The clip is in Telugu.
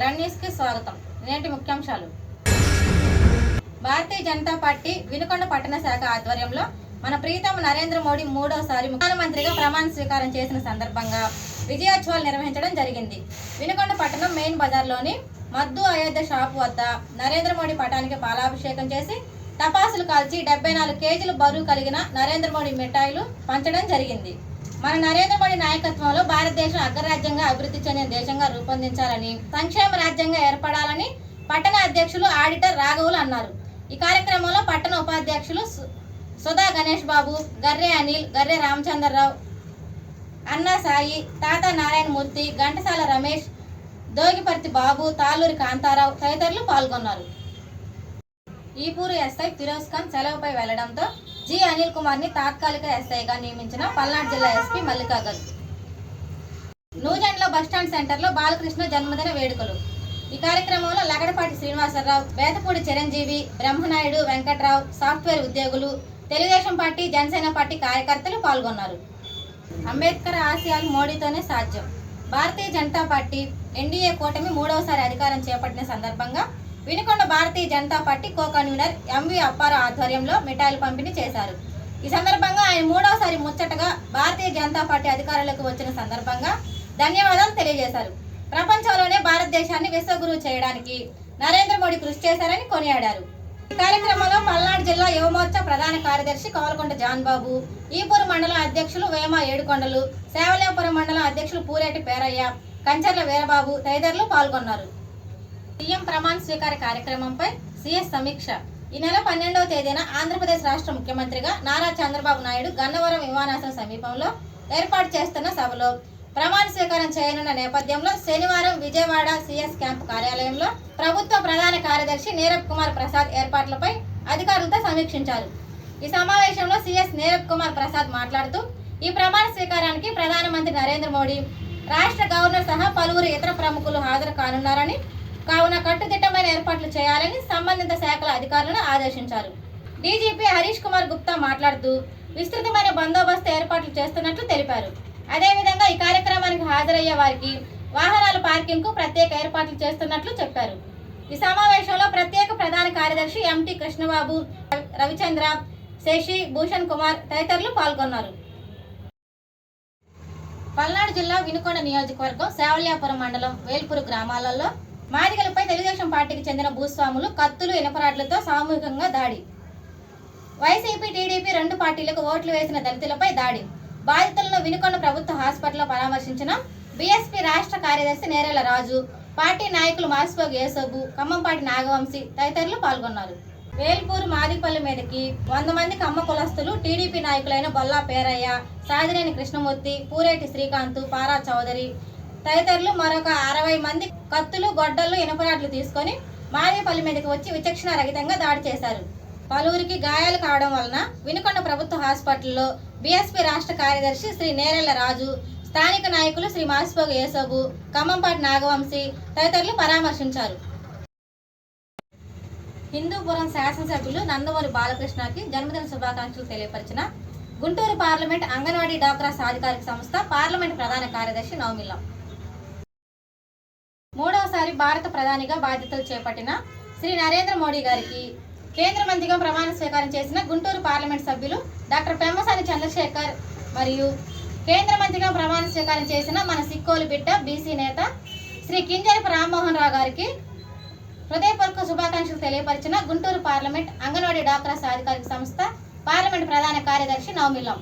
గ్రాండ్ న్యూస్ కి స్వాగతం. నేటి ముఖ్యాంశాలు. భారతీయ జనతా పార్టీ వినుకొండ పట్టణ శాఖ ఆధ్వర్యంలో మన ప్రీతమ నరేంద్ర మోడీ మూడోసారి ప్రధానమంత్రిగా ప్రమాణ స్వీకారం చేసిన సందర్భంగా విజయోత్సవాలు నిర్వహించడం జరిగింది. వినుకొండ పట్టణం మెయిన్ బజార్లోని మద్దు అయోధ్య షాపు వద్ద నరేంద్ర మోడీ పటానికి పాలాభిషేకం చేసి టపాసులు కాల్చి 74 కేజీలు బరువు కలిగిన నరేంద్ర మోడీ మిఠాయిలు పంచడం జరిగింది. మన నరేంద్ర మోడీ నాయకత్వంలో భారతదేశం అగ్రరాజ్యంగా అభివృద్ధి చెందిన దేశంగా రూపొందించాలని, సంక్షేమ రాజ్యంగా ఏర్పడాలని పట్టణ అధ్యక్షులు ఆడిటర్ రాఘవులు అన్నారు. ఈ కార్యక్రమంలో పట్టణ ఉపాధ్యక్షులు సుధా గణేష్ బాబు, గర్రె అనిల్, గర్రె రామచంద్రరావు, అన్నా సాయి, తాత నారాయణమూర్తి, ఘంటసాల రమేష్, దోగిపర్తి బాబు, తాళ్ళూరి కాంతారావు తదితరులు పాల్గొన్నారు. ఈపూరు ఎస్ఐ ఫిరోజ్ ఖాన్ సెలవుపై వెళ్లడంతో జి అనిల్ కుమార్ ని తాత్కాలిక ఎస్ఐగా నియమించిన పల్నాడు జిల్లా ఎస్పీ మల్లికాగర్. నూజెండ్ల బస్టాండ్ సెంటర్లో బాలకృష్ణ జన్మదిన వేడుకలు. ఈ కార్యక్రమంలో లగడపాటి శ్రీనివాసరావు, బేతపూడి చిరంజీవి, బ్రహ్మనాయుడు, వెంకట్రావు, సాఫ్ట్వేర్ ఉద్యోగులు, తెలుగుదేశం పార్టీ, జనసేన పార్టీ కార్యకర్తలు పాల్గొన్నారు. అంబేద్కర్ ఆశయాలు మోడీతోనే సాధ్యం. భారతీయ జనతా పార్టీ ఎన్డీఏ కూటమి మూడవసారి అధికారం చేపట్టిన సందర్భంగా Vinukonda Bharatiya Janata Party co convener MV Apparao ఆధ్వర్యంలో మిఠాయిలు పంపిణీ చేశారు. ఈ సందర్భంగా ఆయన మూడవసారి ముచ్చటగా భారతీయ జనతా పార్టీ అధికారంలోకి వచ్చిన సందర్భంగా ధన్యవాదాలు తెలియజేశారు. ప్రపంచంలోనే భారతదేశాన్ని విశ్వగురువు చేయడానికి నరేంద్ర మోడీ కృషి చేశారని కొనియాడారు. ఈ కార్యక్రమంలో పల్నాడు జిల్లా యువమోర్చా ప్రధాన కార్యదర్శి కోవలకొండ జాన్బాబు, ఈపూరు మండలం అధ్యక్షులు వేమ ఏడుకొండలు, సేవలేపురం మండలం అధ్యక్షులు పూరేటి పేరయ్య, కంచర్ల వీరబాబు తదితరులు పాల్గొన్నారు. సీఎం ప్రమాణ స్వీకార కార్యక్రమంపై సీఎస్ సమీక్ష. ఈ నెల 12వ తేదీన ఆంధ్రప్రదేశ్ రాష్ట్ర ముఖ్యమంత్రిగా నారా చంద్రబాబు నాయుడు గన్నవరం విమానాశ్రయం సమీపంలో ఏర్పాటు చేస్తున్న సభలో ప్రమాణ స్వీకారం చేయనున్న నేపథ్యంలో శనివారం విజయవాడ సీఎస్ క్యాంపు కార్యాలయంలో ప్రభుత్వ ప్రధాన కార్యదర్శి నీరబ్ కుమార్ ప్రసాద్ ఏర్పాట్లపై అధికారులతో సమీక్షించారు. ఈ సమావేశంలో సీఎస్ నీరబ్ కుమార్ ప్రసాద్ మాట్లాడుతూ, ఈ ప్రమాణ స్వీకారానికి ప్రధానమంత్రి నరేంద్ర మోడీ, రాష్ట్ర గవర్నర్ సహా పలువురు ఇతర ప్రముఖులు హాజరు కానున్నారని, కావున కట్టుదిట్టమైన ఏర్పాట్లు చేయాలని సంబంధిత శాఖల అధికారులను ఆదేశించారు. డీజీపీ హరీష్ కుమార్ గుప్తా మాట్లాడుతూ విస్తృతమైన బందోబస్తు ఏర్పాట్లు చేస్తున్నట్లు తెలిపారు. అదేవిధంగా ఈ కార్యక్రమానికి హాజరయ్యే వారికి వాహనాల పార్కింగ్ కు ప్రత్యేక ఏర్పాట్లు చేస్తున్నట్లు చెప్పారు. ఈ సమావేశంలో ప్రత్యేక ప్రధాన కార్యదర్శి ఎంటీ కృష్ణబాబు, రవిచంద్ర, శశి భూషణ్ కుమార్ తదితరులు పాల్గొన్నారు. పల్నాడు జిల్లా వినుకొండ నియోజకవర్గం సేవల్యాపురం మండలం వేల్పూరు గ్రామాలలో మాదిగలపై తెలుగుదేశం పార్టీకి చెందిన భూస్వాములు కత్తులు, ఇనపరాడ్లతో సామూహికంగా దాడి. వైసీపీ, టీడీపీ రెండు పార్టీలకు ఓట్లు వేసిన దళితులపై దాడి. బాధితులను వినుకొండ ప్రభుత్వ హాస్పిటల్లో పరామర్శించిన బీఎస్పీ రాష్ట్ర కార్యదర్శి నేరెళ్ల రాజు, పార్టీ నాయకులు మాసిపోగు యేసోబు, ఖమ్మంపాటి నాగవంశీ తదితరులు పాల్గొన్నారు. వేల్పూరు మాదిపల్లి మీదకి 100 మంది కమ్మ కులస్తులు టీడీపీ నాయకులైన బొల్లా పేరయ్య, సాదినేని కృష్ణమూర్తి, పూరేటి శ్రీకాంత్, పారా చౌదరి తదితరులు మరొక 60 మంది కత్తులు, గొడ్డళ్లు, ఇనపరాడ్లు తీసుకొని మాదిపల్లి మీదకి వచ్చి విచక్షణ రహితంగా దాడి చేశారు. పలువురికి గాయాలు కావడం వలన వినుకొండ ప్రభుత్వ హాస్పిటల్లో బీఎస్పీ రాష్ట్ర కార్యదర్శి శ్రీ నేరెళ్ల రాజు, స్థానిక నాయకులు శ్రీ మాసిపోగు యేసోబు, ఖమ్మంపాటి నాగవంశీ తదితరులు పరామర్శించారు. హిందూపురం శాసనసభ్యులు నందమూరి బాలకృష్ణకి జన్మదిన శుభాకాంక్షలు తెలియపరిచిన గుంటూరు పార్లమెంట్ అంగన్వాడీ డాక్రా సాధికారిక సంస్థ పార్లమెంట్ ప్రధాన కార్యదర్శి నవమిల్లా. మూడవసారి భారత ప్రధానిగా బాధ్యతలు చేపట్టిన శ్రీ నరేంద్ర మోడీ గారికి కేంద్ర మంత్రిగా ప్రమాణ స్వీకారం చేసిన గుంటూరు పార్లమెంట్ సభ్యులు డాక్టర్ పెమ్మసాని చంద్రశేఖర్ మరియు కేంద్ర మంత్రిగా ప్రమాణ స్వీకారం చేసిన మన సిక్కోలు బిడ్డ బీసీ నేత శ్రీ కింజరపు రామ్మోహన్ రావు గారికి హృదయపూర్వక శుభాకాంక్షలు తెలియపరిచిన గుంటూరు పార్లమెంట్ అంగన్వాడీ డాక్రా సాధికారిక సంస్థ పార్లమెంట్ ప్రధాన కార్యదర్శి నవమిల్లం.